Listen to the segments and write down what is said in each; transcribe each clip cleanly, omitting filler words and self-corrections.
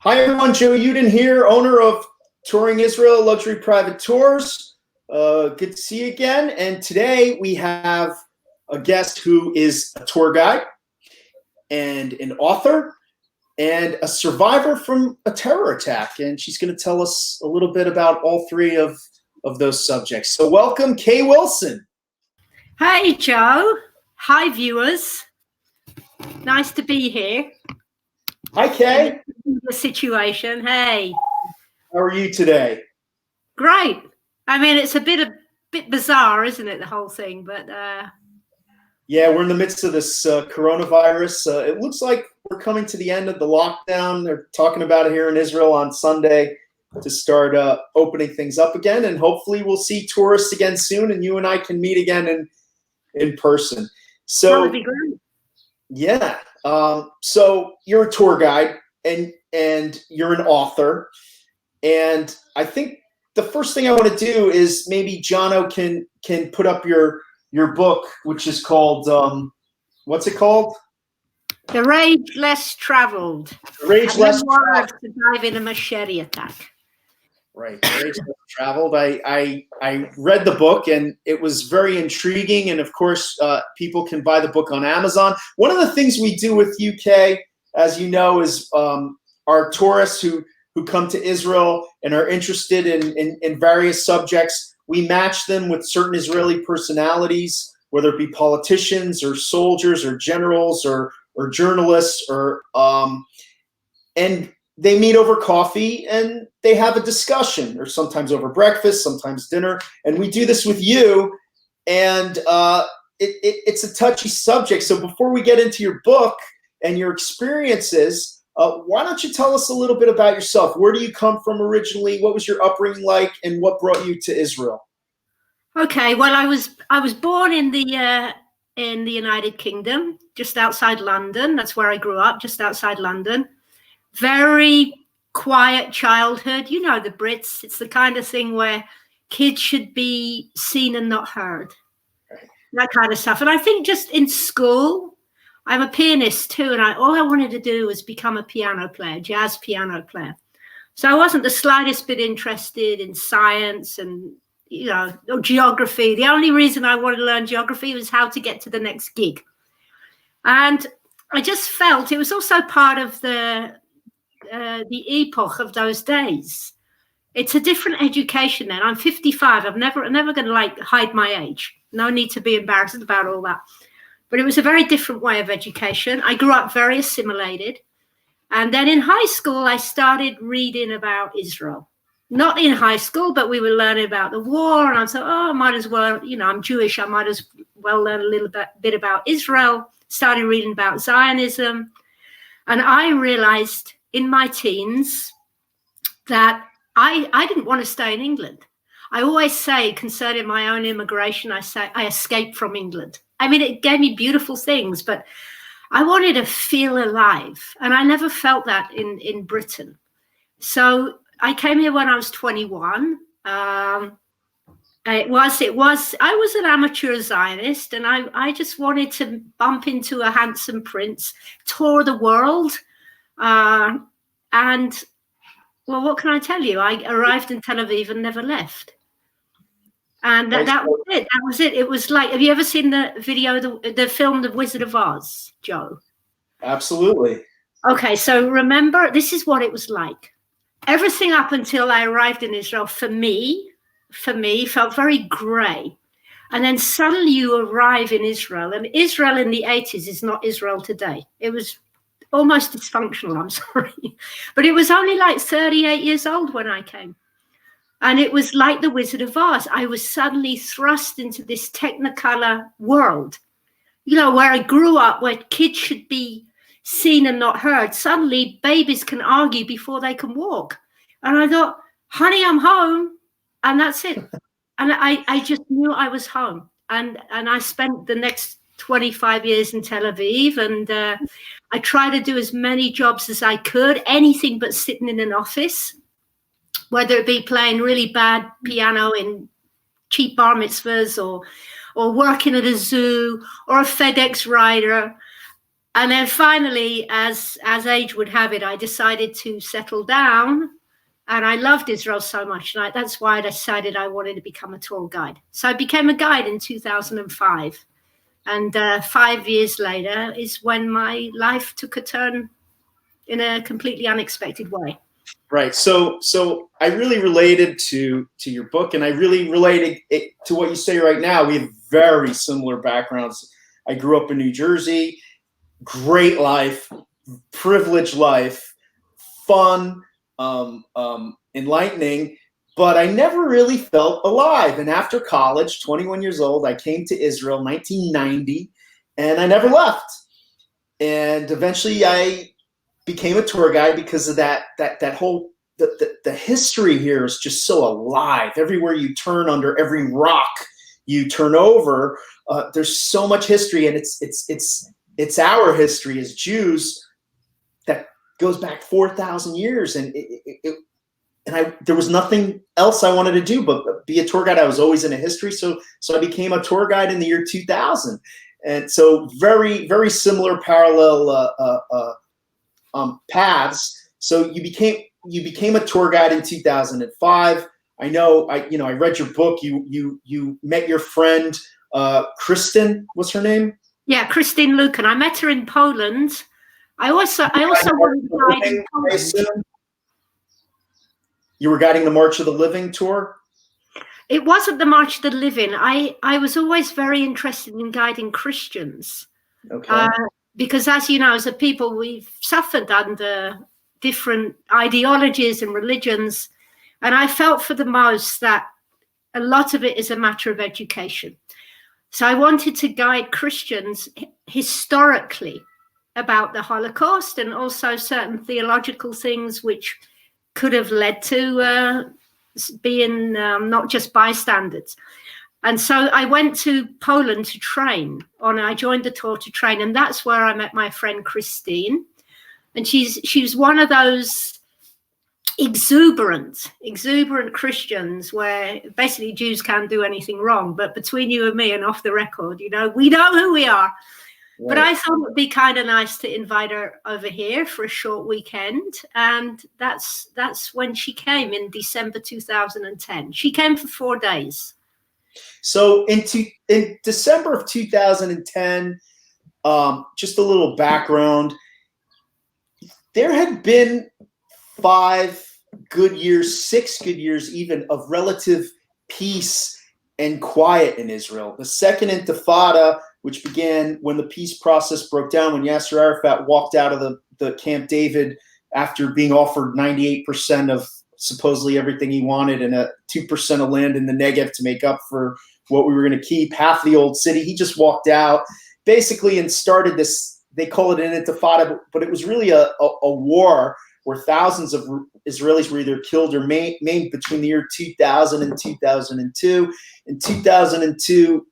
Hi everyone, Joe Yudin here, owner of Touring Israel Luxury Private Tours. Good to see you again. And today we have a guest who is a tour guide and an author and a survivor from a terror attack. And she's going to tell us a little bit about all three of those subjects. So welcome, Kay Wilson. Hey, Joe. Hi, viewers. Nice to be here. Hi, Kay. The situation. Hey. How are you today? Great. I mean, it's a bit bizarre, isn't it, the whole thing? But yeah, we're in the midst of this coronavirus. It looks like we're coming to the end of the lockdown. They're talking about it here in Israel on Sunday to start opening things up again, and hopefully we'll see tourists again soon, and you and I can meet again in person. So that would be great. Yeah. So you're a tour guide and you're an author, and I think the first thing I want to do is maybe Jono can put up your book, which is called what's it called? The Rage Less Traveled. The Rage Less Traveled. Surviving a machete attack. Right, The Rage Less Traveled. I read the book and it was very intriguing, and of course people can buy the book on Amazon. One of the things we do with UK, as you know, is our tourists who come to Israel and are interested in various subjects, we match them with certain Israeli personalities, whether it be politicians or soldiers or generals or journalists, or and they meet over coffee and they have a discussion, or sometimes over breakfast, sometimes dinner. And we do this with you, and it's a touchy subject. So before we get into your book and your experiences, why don't you tell us a little bit about yourself? Where do you come from originally? What was your upbringing like, and what brought you to Israel? Okay, well, I was born in the United Kingdom, just outside London. That's where I grew up, just outside London. Very quiet childhood. You know the Brits. It's the kind of thing where kids should be seen and not heard. That kind of stuff. And I think just in school, I'm a pianist too, and all I wanted to do was become a piano player, jazz piano player. So I wasn't the slightest bit interested in science and, or geography. The only reason I wanted to learn geography was how to get to the next gig. And I just felt it was also part of the epoch of those days. It's a different education then. I'm 55. I'm never going to hide my age. No need to be embarrassed about all that. But it was a very different way of education. I grew up very assimilated. And then in high school, I started reading about Israel. Not in high school, but we were learning about the war. And I thought, I might as well, I'm Jewish. I might as well learn a little bit about Israel. Started reading about Zionism. And I realized in my teens that I didn't want to stay in England. I always say, concerning my own immigration, I say I escaped from England. I mean, it gave me beautiful things, but I wanted to feel alive. And I never felt that in Britain. So I came here when I was 21. I was an amateur Zionist, and I just wanted to bump into a handsome prince, tour the world. And, well, what can I tell you? I arrived in Tel Aviv and never left. And that was it. That was it. It was like, have you ever seen the video, the film, The Wizard of Oz, Joe? Absolutely. Okay, so remember, this is what it was like. Everything up until I arrived in Israel, for me, felt very grey. And then suddenly you arrive in Israel, and Israel in the 80s is not Israel today. It was almost dysfunctional, I'm sorry. But it was only like 38 years old when I came. And it was like the Wizard of Oz. I was suddenly thrust into this technicolor world, where I grew up, where kids should be seen and not heard. Suddenly, babies can argue before they can walk. And I thought, honey, I'm home. And that's it. And I just knew I was home. And I spent the next 25 years in Tel Aviv. And I tried to do as many jobs as I could, anything but sitting in an office, whether it be playing really bad piano in cheap bar mitzvahs or working at a zoo or a FedEx rider. And then finally, as age would have it, I decided to settle down. And I loved Israel so much. And that's why I decided I wanted to become a tour guide. So I became a guide in 2005. And 5 years later is when my life took a turn in a completely unexpected way. Right. So I really related to your book, and I really related it to what you say right now. We have very similar backgrounds. I grew up in New Jersey. Great life, privileged life, fun, enlightening, but I never really felt alive. And after college, 21 years old, I came to Israel, 1990, and I never left. And eventually I became a tour guide because of that whole, the history here is just so alive. Everywhere you turn, under every rock you turn over, there's so much history, and it's our history as Jews that goes back 4,000 years, and there was nothing else I wanted to do but be a tour guide. I was always into history, so I became a tour guide in the year 2000, and so very, very similar parallel paths. So you became a tour guide in 2005. I know. I read your book. You met your friend Kristen. What's her name? Yeah, Christine Lucan. I met her in Poland. I also wanted to guide in Poland. You were guiding the March of the Living tour? It wasn't the March of the Living. I was always very interested in guiding Christians. Okay. Because as you know, as a people, we've suffered under different ideologies and religions. And I felt for the most that a lot of it is a matter of education. So I wanted to guide Christians historically about the Holocaust, and also certain theological things which could have led to being not just bystanders. And so I went to Poland to train. I joined the tour to train, and that's where I met my friend Christine. And she's one of those exuberant Christians where basically Jews can't do anything wrong. But between you and me and off the record, we know who we are. Right. But I thought it would be kind of nice to invite her over here for a short weekend. And that's when she came in December 2010. She came for 4 days. So in December of 2010, just a little background, there had been 5 good years, 6 good years even, of relative peace and quiet in Israel. The Second Intifada, which began when the peace process broke down, when Yasser Arafat walked out of the Camp David after being offered 98% of supposedly everything he wanted and 2% of land in the Negev to make up for what we were going to keep, half the old city. He just walked out basically and started this, they call it an intifada, but it was really a war where thousands of Israelis were either killed or maimed between the year 2000 and 2002. In 2002,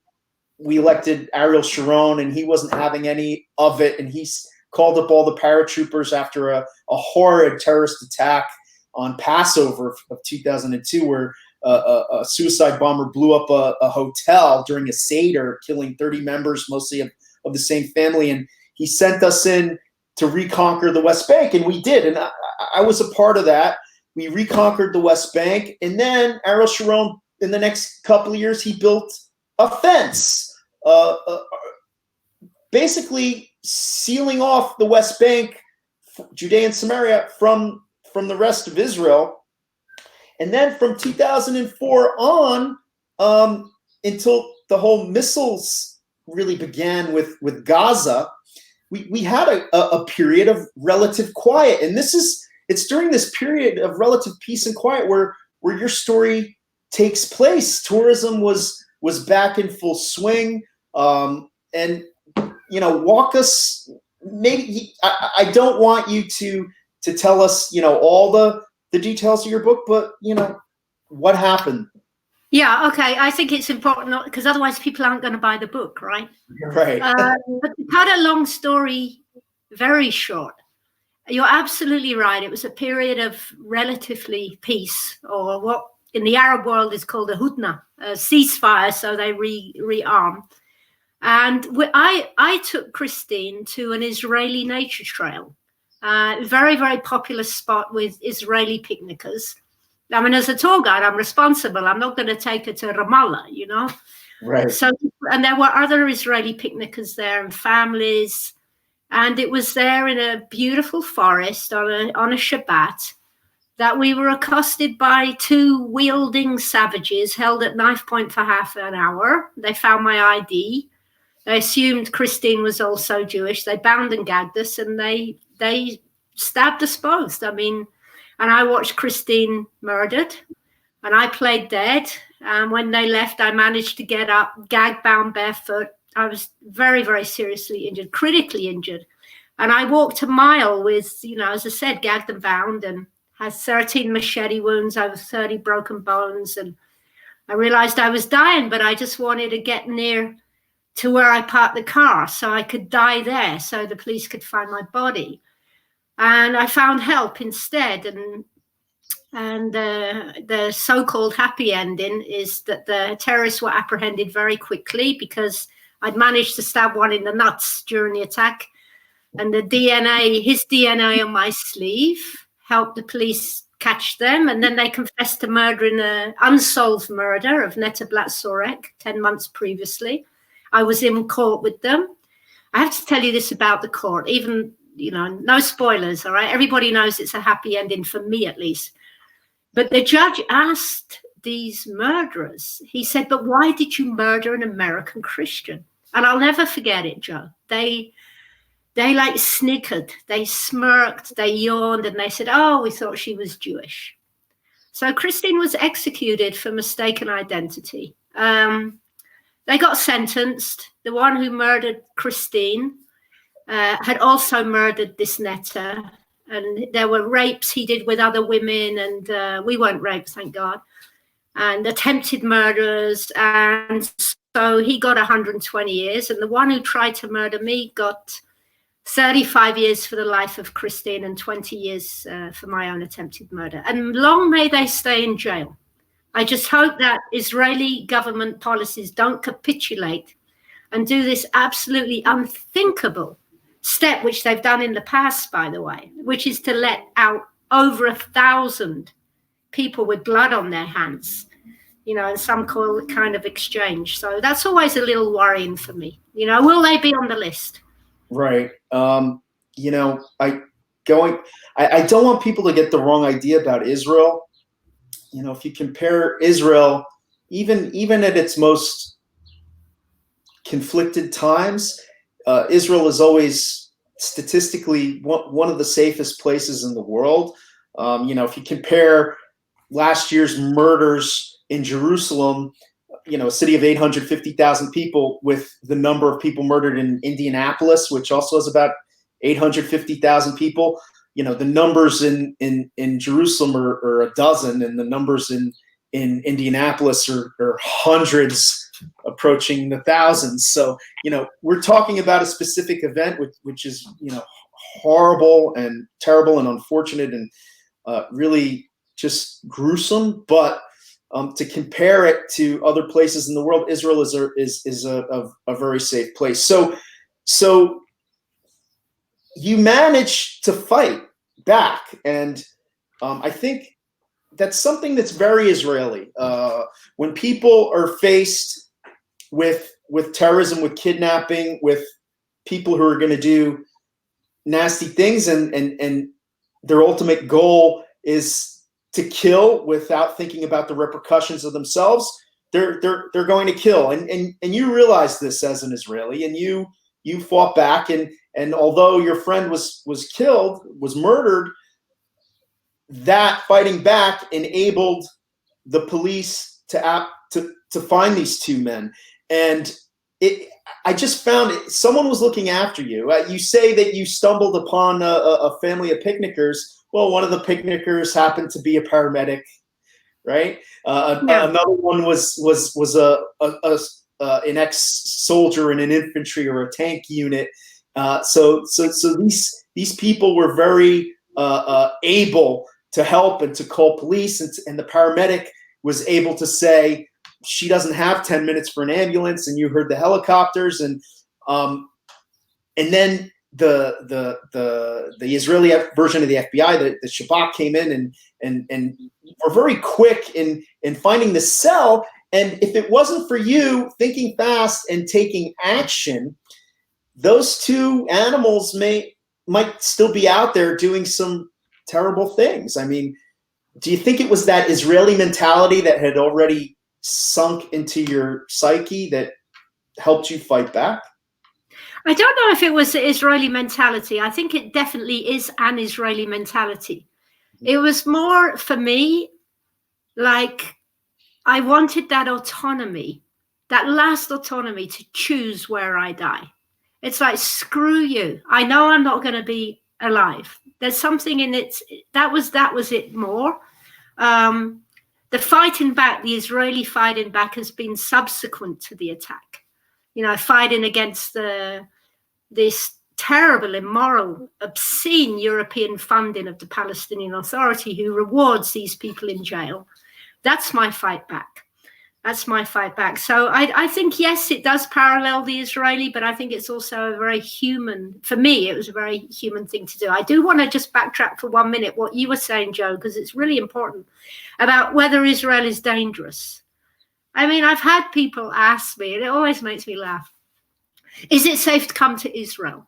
we elected Ariel Sharon, and he wasn't having any of it, and he called up all the paratroopers after a horrid terrorist attack on Passover of 2002, where a suicide bomber blew up a hotel during a Seder, killing 30 members, mostly of the same family. And he sent us in to reconquer the West Bank, and we did. And I was a part of that. We reconquered the West Bank, and then Ariel Sharon, in the next couple of years, he built a fence, basically sealing off the West Bank, Judea and Samaria, from the rest of Israel. And then from 2004 on, until the whole missiles really began with Gaza, we had a period of relative quiet. And it's during this period of relative peace and quiet where your story takes place. Tourism was back in full swing. And walk us, maybe I don't want you to tell us, all the details of your book, but what happened? Yeah, okay. I think it's important, because otherwise people aren't going to buy the book, right? Right. But to cut a long story very short, you're absolutely right. It was a period of relatively peace, or what in the Arab world is called a hudna, a ceasefire, so they rearm. And I took Christine to an Israeli nature trail, very, very popular spot with Israeli picnickers. I mean, as a tour guide, I'm responsible. I'm not going to take her to Ramallah, you know. Right. So, and there were other Israeli picnickers there and families, and it was there in a beautiful forest on a Shabbat that we were accosted by two wielding savages held at knife point for half an hour. They found my ID. They assumed Christine was also Jewish. They bound and gagged us, and they stabbed us both. I mean, and I watched Christine murdered, and I played dead. And when they left, I managed to get up, gag bound, barefoot. I was very, very seriously injured, critically injured. And I walked a mile with, you know, as I said, gagged and bound, and had 13 machete wounds, over 30 broken bones. And I realized I was dying, but I just wanted to get near to where I parked the car so I could die there, so the police could find my body. And I found help instead. And the so-called happy ending is that the terrorists were apprehended very quickly because I'd managed to stab one in the nuts during the attack. And the DNA, his DNA on my sleeve, helped the police catch them. And then they confessed to murdering an unsolved murder of Netta Blatz-Sorek 10 months previously. I was in court with them. I have to tell you this about the court, even, you know, no spoilers, all right? Everybody knows it's a happy ending, for me at least. But the judge asked these murderers, he said, but why did you murder an American Christian? And I'll never forget it, Joe. They like snickered, they smirked, they yawned, and they said, oh, we thought she was Jewish. So Christine was executed for mistaken identity. They got sentenced. The one who murdered Christine had also murdered this Netta. And there were rapes he did with other women, and we weren't raped, thank God, and attempted murders. And so he got 120 years. And the one who tried to murder me got 35 years for the life of Christine and 20 years for my own attempted murder. And long may they stay in jail. I just hope that Israeli government policies don't capitulate and do this absolutely unthinkable step, which they've done in the past, by the way, which is to let out over 1,000 people with blood on their hands, you know, and some call it kind of exchange. So that's always a little worrying for me. You know, will they be on the list? Right. You know, I don't want people to get the wrong idea about Israel. You know, if you compare Israel, even at its most conflicted times, Israel is always statistically one of the safest places in the world. You know, if you compare last year's murders in Jerusalem, you know, a city of 850,000 people, with the number of people murdered in Indianapolis, which also has about 850,000 people, you know, the numbers in Jerusalem are a dozen, and the numbers in Indianapolis are hundreds, approaching the thousands. So, you know, we're talking about a specific event which is, you know, horrible and terrible and unfortunate and really just gruesome. But to compare it to other places in the world, Israel is a very safe place. So you manage to fight back, and I think that's something that's very Israeli. When people are faced with terrorism, with kidnapping, with people who are going to do nasty things, and their ultimate goal is to kill without thinking about the repercussions of themselves, they're going to kill. And you realize this as an Israeli, and you fought back, and although your friend was murdered, that fighting back enabled the police to find these two men. And I just found someone was looking after you. You say that you stumbled upon a family of picnickers. Well, one of the picnickers happened to be a paramedic, right? Yeah. Another one was an ex-soldier in an infantry or a tank unit. So these people were very able to help and to call police, and the paramedic was able to say, she doesn't have 10 minutes for an ambulance, and you heard the helicopters, and then the Israeli version of the FBI, the Shabak, came in and were very quick in finding the cell. And if it wasn't for you thinking fast and taking action, those two animals might still be out there doing some terrible things. I mean, do you think it was that Israeli mentality that had already sunk into your psyche that helped you fight back? I don't know if it was the Israeli mentality. I think it definitely is an Israeli mentality. It was more for me like I wanted that autonomy, that last autonomy to choose where I die. It's like, screw you. I know I'm not going to be alive. There's something in it. That was it more. The fighting back, the Israeli fighting back, has been subsequent to the attack. You know, fighting against this terrible, immoral, obscene European funding of the Palestinian Authority, who rewards these people in jail. That's my fight back. That's my fight back. So I think, yes, it does parallel the Israeli, but I think it's also a very human, for me, it was a very human thing to do. I do want to just backtrack for 1 minute what you were saying, Joe, because it's really important about whether Israel is dangerous. I mean, I've had people ask me, and it always makes me laugh, is it safe to come to Israel?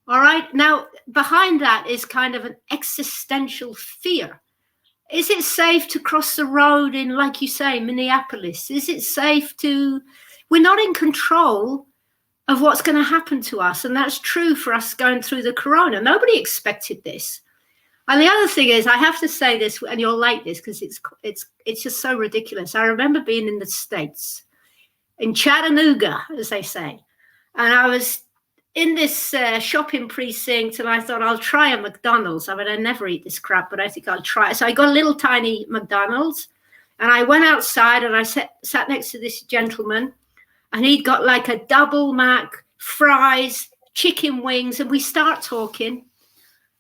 All right. Now, behind that is kind of an existential fear. Is it safe to cross the road in, like you say, Minneapolis? Is it safe to... We're not in control of what's going to happen to us. And that's true for us going through the corona. Nobody expected this. And the other thing is, I have to say this, and you'll like this because it's just so ridiculous. I remember being in the States, in Chattanooga, as they say. And I was in this shopping precinct, and I thought, I'll try a McDonald's. I mean, I never eat this crap, but I think I'll try it. So I got a little tiny McDonald's, and I went outside, and I sat next to this gentleman, and he'd got like a double Mac, fries, chicken wings, and we start talking.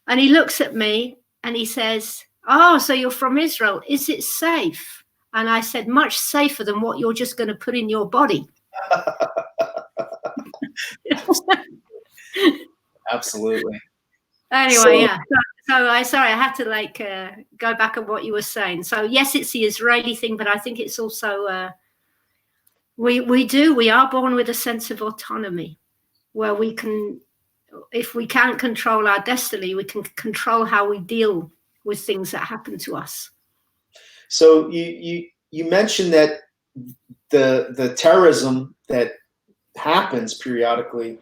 And he looks at me, and he says, oh, so you're from Israel. Is it safe? And I said, much safer than what you're just going to put in your body. Absolutely. Anyway, yeah. So I had to go back on what you were saying. So yes, it's the Israeli thing, but I think it's also we are born with a sense of autonomy, where we can, if we can't control our destiny, we can control how we deal with things that happen to us. So you mentioned that the terrorism that happens periodically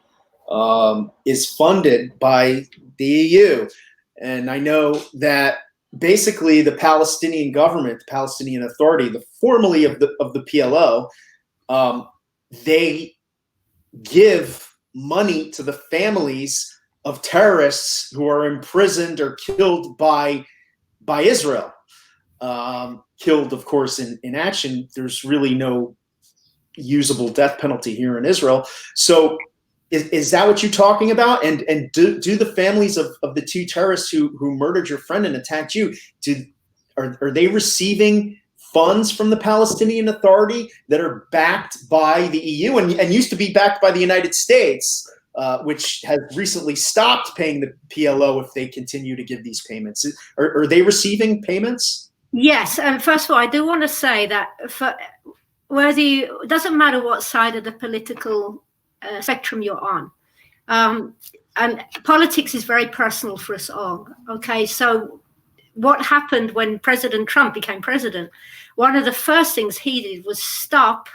is funded by the EU. And I know that basically the Palestinian government, the Palestinian Authority, the formerly of the PLO, they give money to the families of terrorists who are imprisoned or killed by Israel. Killed, of course, in action. There's really no usable death penalty here in Israel. So is that what you're talking about? And do the families of the two terrorists who murdered your friend and attacked you, are they receiving funds from the Palestinian Authority that are backed by the EU and used to be backed by the United States, which has recently stopped paying the PLO if they continue to give these payments? Are they receiving payments? Yes. And first of all, I do want to say that it doesn't matter what side of the political spectrum you're on. And politics is very personal for us all. Okay, so what happened when President Trump became president? One of the first things he did was stop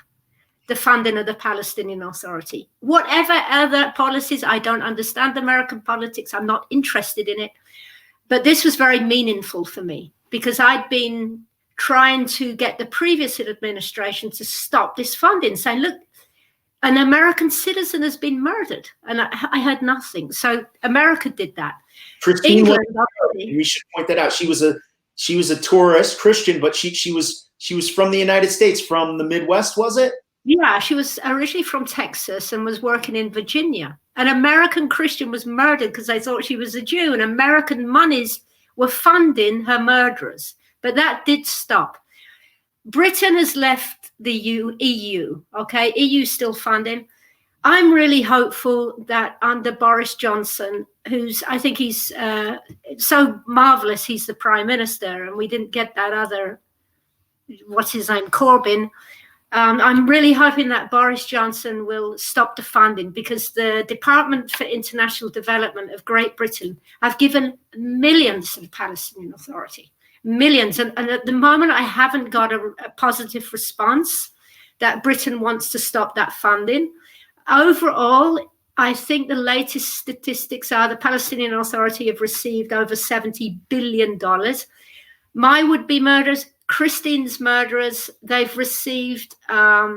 the funding of the Palestinian Authority. Whatever other policies, I don't understand American politics. I'm not interested in it. But this was very meaningful for me because I'd been trying to get the previous administration to stop this funding, saying, look, an American citizen has been murdered, and I heard nothing. So America did that. Christine, we should point that out. She was a tourist Christian, but she was from the United States, from the Midwest, was it? Yeah, she was originally from Texas and was working in Virginia. An American Christian was murdered because they thought she was a Jew, and American monies were funding her murderers. But that did stop. Britain has left the EU. Okay, EU still funding. I'm really hopeful that under Boris Johnson, I think he's so marvelous, he's the Prime Minister, and we didn't get that other, what's his name, Corbyn. I'm really hoping that Boris Johnson will stop the funding, because the Department for International Development of Great Britain have given millions to the Palestinian Authority, millions. And at the moment, I haven't got a positive response that Britain wants to stop that funding. Overall, I think the latest statistics are the Palestinian Authority have received over $70 billion. My would-be murderers, Christine's murderers, they've received, at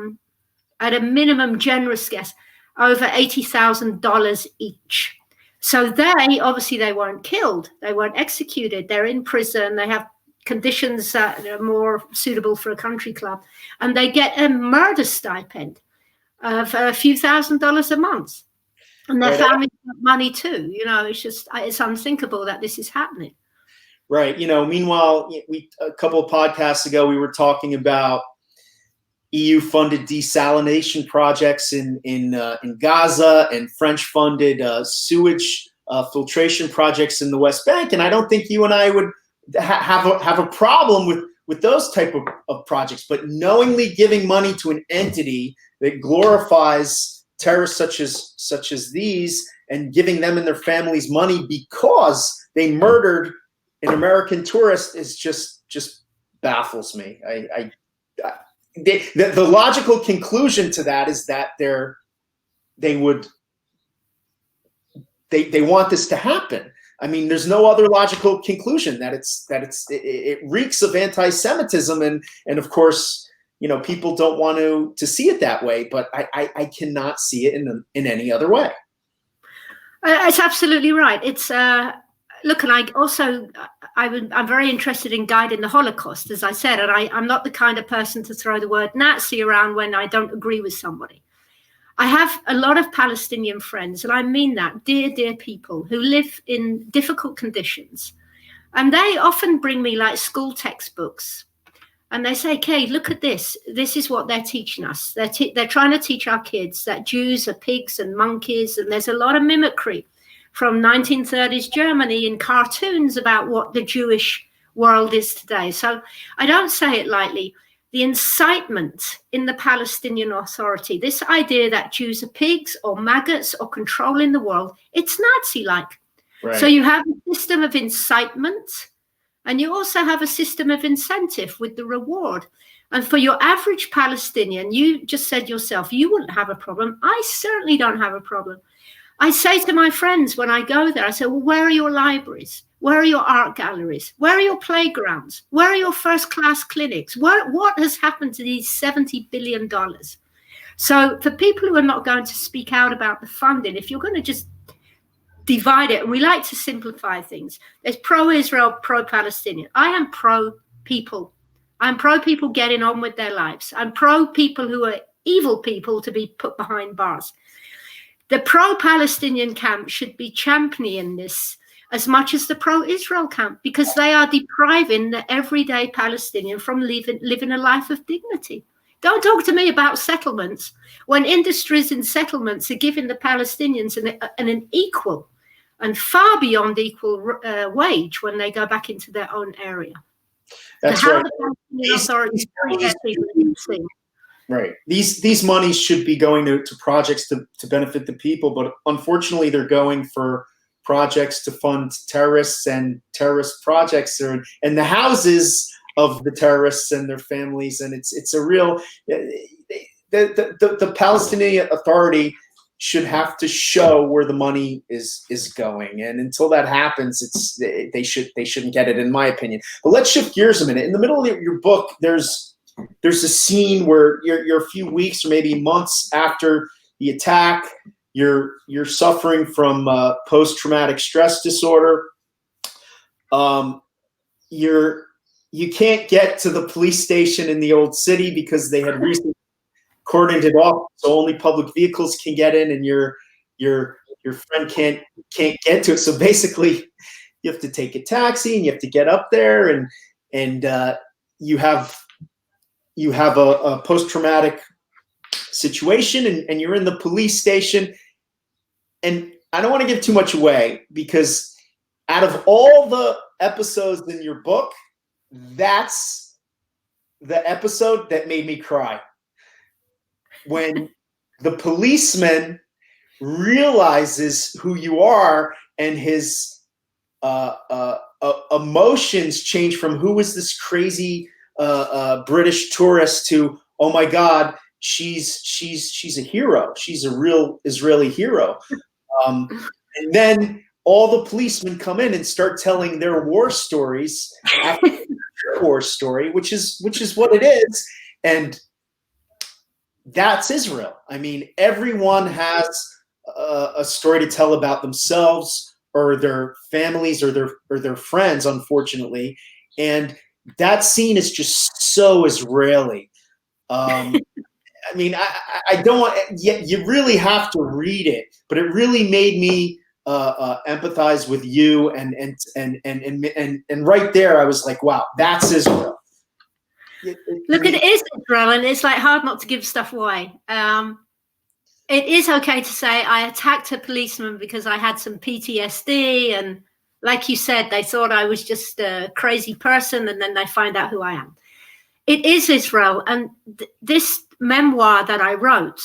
a minimum generous guess, over $80,000 each. So they weren't killed. They weren't executed. They're in prison. They have conditions that are more suitable for a country club. And they get a murder stipend of a few $1,000s a month. And their families got money too. You know, it's unthinkable that this is happening. Right. You know, meanwhile, a couple of podcasts ago, we were talking about EU-funded desalination projects in Gaza and French-funded sewage filtration projects in the West Bank. And I don't think you and I would have a problem with those type of projects. But knowingly giving money to an entity that glorifies terrorists such as these, and giving them and their families money because they murdered an American tourist, is just baffles me. The logical conclusion to that is that they want this to happen. I mean, there's no other logical conclusion that it reeks of anti-Semitism, and of course, you know, people don't want to see it that way, but I cannot see it in any other way. It's absolutely right. It's look, and I'm very interested in guiding the Holocaust, as I said, and I'm not the kind of person to throw the word Nazi around when I don't agree with somebody. I have a lot of Palestinian friends, and I mean that, dear people who live in difficult conditions. And they often bring me like school textbooks. And they say, Kay, look at this. This is what they're teaching us. They're trying to teach our kids that Jews are pigs and monkeys. And there's a lot of mimicry from 1930s Germany in cartoons about what the Jewish world is today. So I don't say it lightly. The incitement in the Palestinian Authority, this idea that Jews are pigs or maggots or controlling the world, it's Nazi-like. Right. So you have a system of incitement, and you also have a system of incentive with the reward. And for your average Palestinian, you just said yourself, you wouldn't have a problem. I certainly don't have a problem. I say to my friends when I go there, I say, well, where are your libraries? Where are your art galleries? Where are your playgrounds? Where are your first-class clinics? What has happened to these $70 billion? So for people who are not going to speak out about the funding, if you're going to just divide it, and we like to simplify things, there's pro-Israel, pro-Palestinian. I am pro-people. I'm pro-people getting on with their lives. I'm pro-people who are evil people to be put behind bars. The pro-Palestinian camp should be championing this as much as the pro-Israel camp, because they are depriving the everyday Palestinian from living a life of dignity. Don't talk to me about settlements when industries in settlements are giving the Palestinians an equal and far beyond equal wage when they go back into their own area. That's right. The Palestinian authorities right. These monies should be going to projects to benefit the people, but unfortunately they're going for projects to fund terrorists and terrorist projects, and the houses of the terrorists and their families. And it's a real, the Palestinian Authority should have to show where the money is going. And until that happens, they shouldn't get it, in my opinion. But let's shift gears a minute. In the middle of your book, there's a scene where you're a few weeks or maybe months after the attack. You're suffering from post-traumatic stress disorder. You can't get to the police station in the old city because they had recently cordoned it off, so only public vehicles can get in, and your friend can't get to it. So basically, you have to take a taxi and you have to get up there, and you have you have a post-traumatic situation, and you're in the police station. And I don't want to give too much away, because out of all the episodes in your book, that's the episode that made me cry. When the policeman realizes who you are, and his emotions change from who is this crazy British tourist to, oh my God, she's a hero. She's a real Israeli hero. And then all the policemen come in and start telling their war stories after their war story, which is what it is. And that's Israel. I mean, everyone has a story to tell about themselves or their families or their friends, unfortunately. And that scene is just so Israeli. I mean, I don't want. You really have to read it, but it really made me empathize with you, and right there, I was like, wow, that's Israel. Look, it is Israel, and it's like hard not to give stuff away. It is okay to say I attacked a policeman because I had some PTSD, and like you said, they thought I was just a crazy person, and then they find out who I am. It is Israel, and this memoir that I wrote,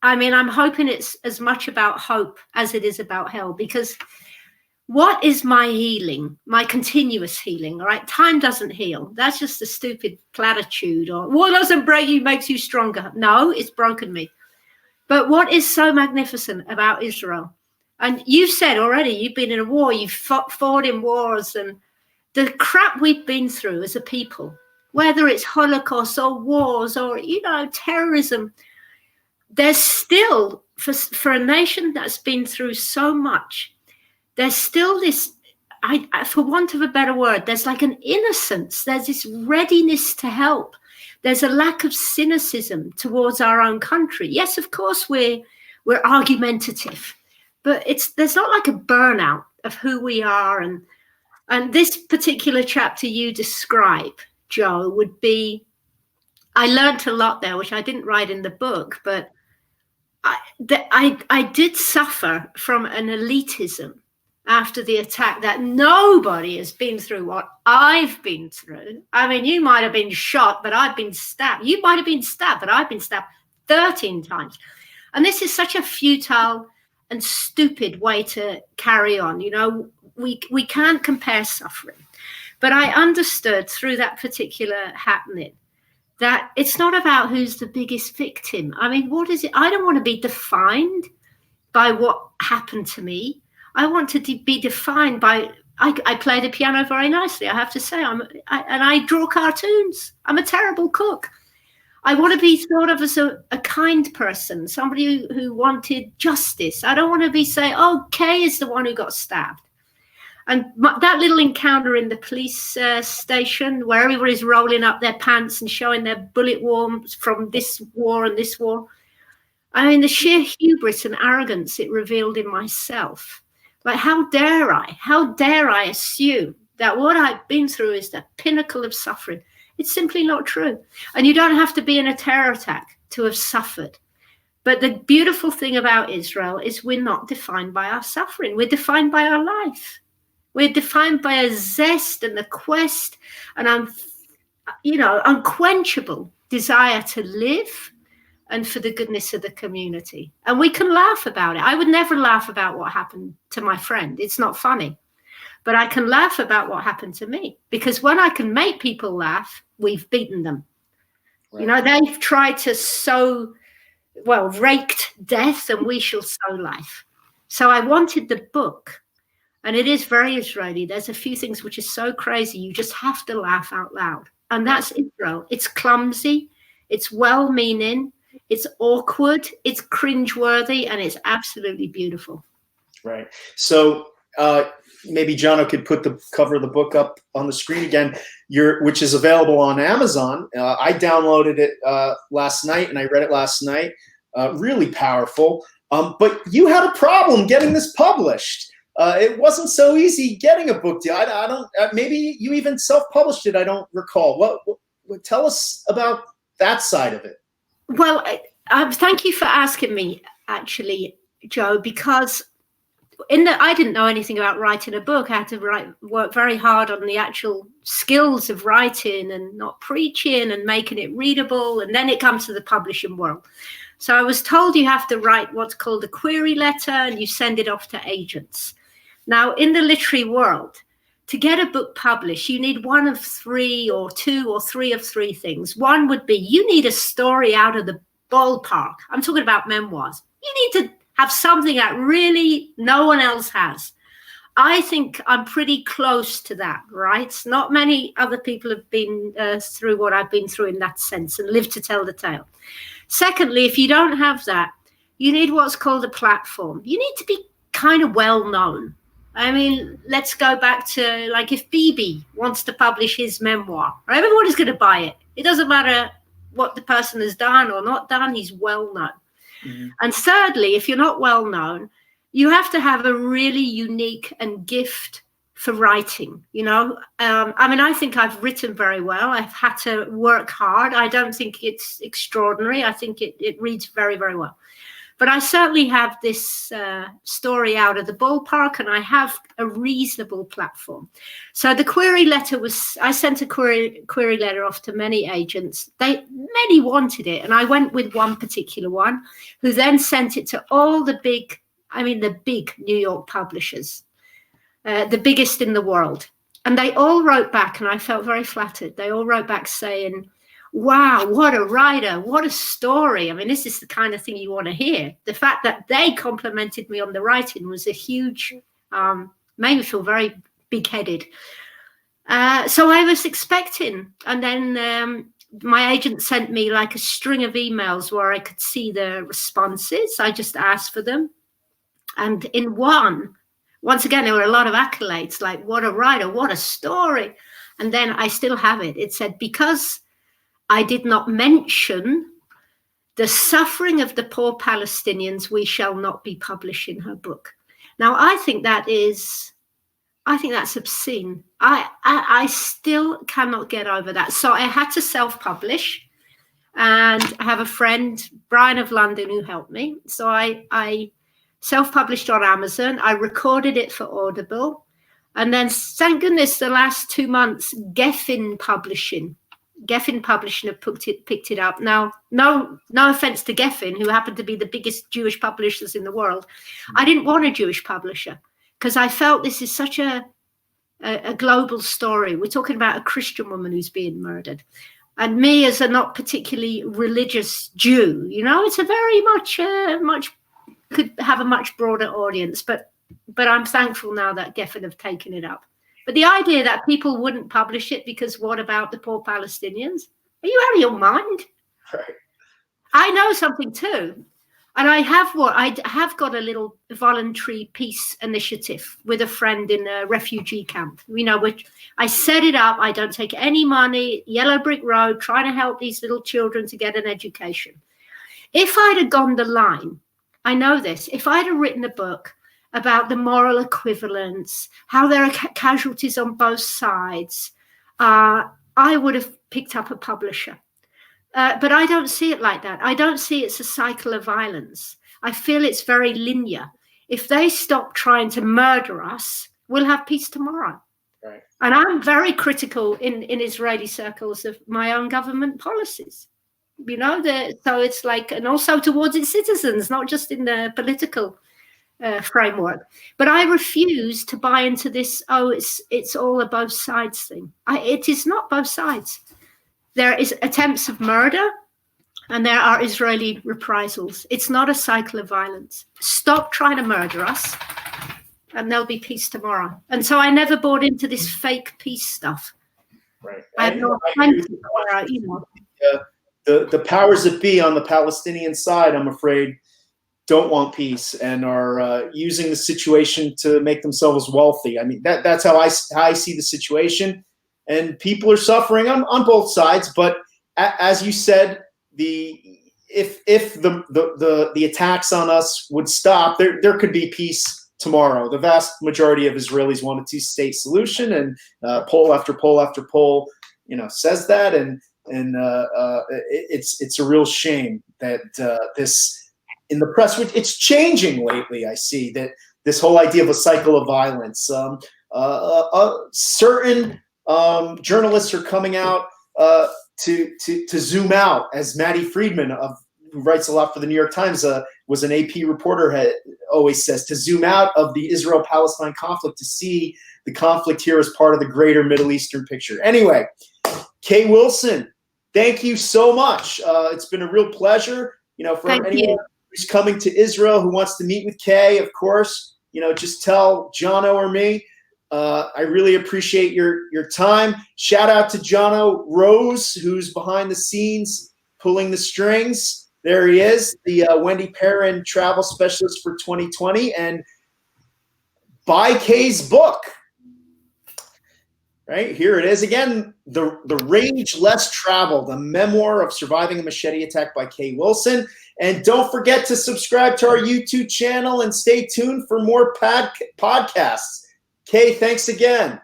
I mean, I'm hoping it's as much about hope as it is about hell, because what is my healing, my continuous healing, right? Time doesn't heal. That's just a stupid platitude. Or what doesn't break you makes you stronger. No, it's broken me. But what is so magnificent about Israel? And you've said already, you've been in a war, you've fought in wars, and the crap we've been through as a people, whether it's Holocaust or wars or, terrorism, there's still, for a nation that's been through so much, there's still this, for want of a better word, there's like an innocence. There's this readiness to help. There's a lack of cynicism towards our own country. Yes, of course, we're argumentative, but there's not like a burnout of who we are. And this particular chapter you describe, Joe, would be, I learned a lot there, which I didn't write in the book, but I did suffer from an elitism after the attack, that nobody has been through what I've been through. I mean, you might have been shot, but I've been stabbed. You might have been stabbed, but I've been stabbed 13 times. And this is such a futile and stupid way to carry on. We can't compare suffering. But I understood through that particular happening that it's not about who's the biggest victim. I mean, what is it? I don't want to be defined by what happened to me. I want to be defined by, I play the piano very nicely, I have to say, and I draw cartoons. I'm a terrible cook. I want to be thought of as a kind person, somebody who wanted justice. I don't want to be saying, oh, Kay is the one who got stabbed. And that little encounter in the police station where everybody's rolling up their pants and showing their bullet wounds from this war and this war. I mean, the sheer hubris and arrogance it revealed in myself. Like, how dare I assume that what I've been through is the pinnacle of suffering? It's simply not true. And you don't have to be in a terror attack to have suffered. But the beautiful thing about Israel is we're not defined by our suffering. We're defined by our life. We're defined by a zest and a quest and unquenchable desire to live and for the goodness of the community. And we can laugh about it. I would never laugh about what happened to my friend. It's not funny. But I can laugh about what happened to me, because when I can make people laugh, we've beaten them. Right. They've tried to raked death, and we shall sow life. So I wanted the book. And it is very Israeli. There's a few things which are so crazy, you just have to laugh out loud. And that's Israel. It's clumsy. It's well-meaning. It's awkward. It's cringeworthy. And it's absolutely beautiful. Right. So maybe Jono could put the cover of the book up on the screen again, which is available on Amazon. I downloaded it last night, and I read it last night. Really powerful. But you had a problem getting this published. It wasn't so easy getting a book deal. I don't. Maybe you even self-published it. I don't recall. Tell us about that side of it. Well, thank you for asking me, actually, Joe, because I didn't know anything about writing a book. I had to work very hard on the actual skills of writing and not preaching and making it readable. And then it comes to the publishing world. So I was told you have to write what's called a query letter and you send it off to agents. Now, in the literary world, to get a book published, you need one of three or two or three of three things. One would be you need a story out of the ballpark. I'm talking about memoirs. You need to have something that really no one else has. I think I'm pretty close to that, right? Not many other people have been through what I've been through in that sense and lived to tell the tale. Secondly, if you don't have that, you need what's called a platform. You need to be kind of well known. I mean, let's go back to, like, if Bibi wants to publish his memoir, everybody's going to buy it. It doesn't matter what the person has done or not done, he's well known. Mm-hmm. And thirdly, if you're not well known, you have to have a really unique and gift for writing, you know. I mean, I think I've written very well. I've had to work hard. I don't think it's extraordinary. I think it reads very, very well. But I certainly have this story out of the ballpark, and I have a reasonable platform. So the query letter I sent a query letter off to many agents. Many wanted it, and I went with one particular one, who then sent it to all the big New York publishers, the biggest in the world. And they all wrote back, and I felt very flattered. They all wrote back saying, wow, what a writer, what a story. I mean, this is the kind of thing you want to hear. The fact that they complimented me on the writing was a huge, made me feel very big-headed. So I was expecting, and then my agent sent me like a string of emails where I could see the responses. I just asked for them. And in once again, there were a lot of accolades, like what a writer, what a story. And then I still have it. It said, because I did not mention the suffering of the poor Palestinians, we shall not be publishing her book. Now, I think that's obscene. I still cannot get over that. So I had to self-publish, and I have a friend, Brian of London, who helped me. So I self-published on Amazon. I recorded it for Audible. And then, thank goodness, the last 2 months, Geffen Publishing have picked it up. Now, no offense to Geffen, who happened to be the biggest Jewish publishers in the world. I didn't want a Jewish publisher because I felt this is such a global story. We're talking about a Christian woman who's being murdered. And me as a not particularly religious Jew, you know, it's a very much could have a much broader audience. But I'm thankful now that Geffen have taken it up. But the idea that people wouldn't publish it because what about the poor Palestinians? Are you out of your mind? Right. I know something too. And I have got a little voluntary peace initiative with a friend in a refugee camp, you know, which I set it up. I don't take any money, yellow brick road, trying to help these little children to get an education. If I'd have gone the line, I know this, if I'd have written a book about the moral equivalence, how there are casualties on both sides, I would have picked up a publisher. But I don't see it like that. I don't see it's a cycle of violence. I feel it's very linear. If they stop trying to murder us, we'll have peace tomorrow. Right. And I'm very critical in Israeli circles of my own government policies. You know, so it's like, and also towards its citizens, not just in the political framework. But I refuse to buy into this, it's all a both sides thing. It is not both sides. There is attempts of murder and there are Israeli reprisals. It's not a cycle of violence. Stop trying to murder us and there'll be peace tomorrow. And so I never bought into this fake peace stuff. Right. I have no time to, you know. The powers that be on the Palestinian side, I'm afraid, don't want peace and are using the situation to make themselves wealthy. I mean, that's how I see the situation. And people are suffering on both sides. But as you said, if the attacks on us would stop, there could be peace tomorrow. The vast majority of Israelis want a two-state solution, and poll after poll after poll, you know, says that. And And it's a real shame that this in the press, which it's changing lately. I see that this whole idea of a cycle of violence. Certain journalists are coming out to zoom out, as Maddie Friedman, who writes a lot for the New York Times, was an AP reporter, always says, to zoom out of the Israel-Palestine conflict to see the conflict here as part of the greater Middle Eastern picture. Anyway, Kay Wilson, thank you so much. It's been a real pleasure. For anyone who's coming to Israel who wants to meet with Kay, of course, just tell Jono or me. I really appreciate your time. Shout out to Jono Rose, who's behind the scenes pulling the strings. There he is, the Wendy Perrin travel specialist for 2020. And buy Kay's book. Right, here it is again, the Rage Less Traveled, a memoir of surviving a machete attack by Kay Wilson. And don't forget to subscribe to our YouTube channel and stay tuned for more podcasts. Kay, thanks again.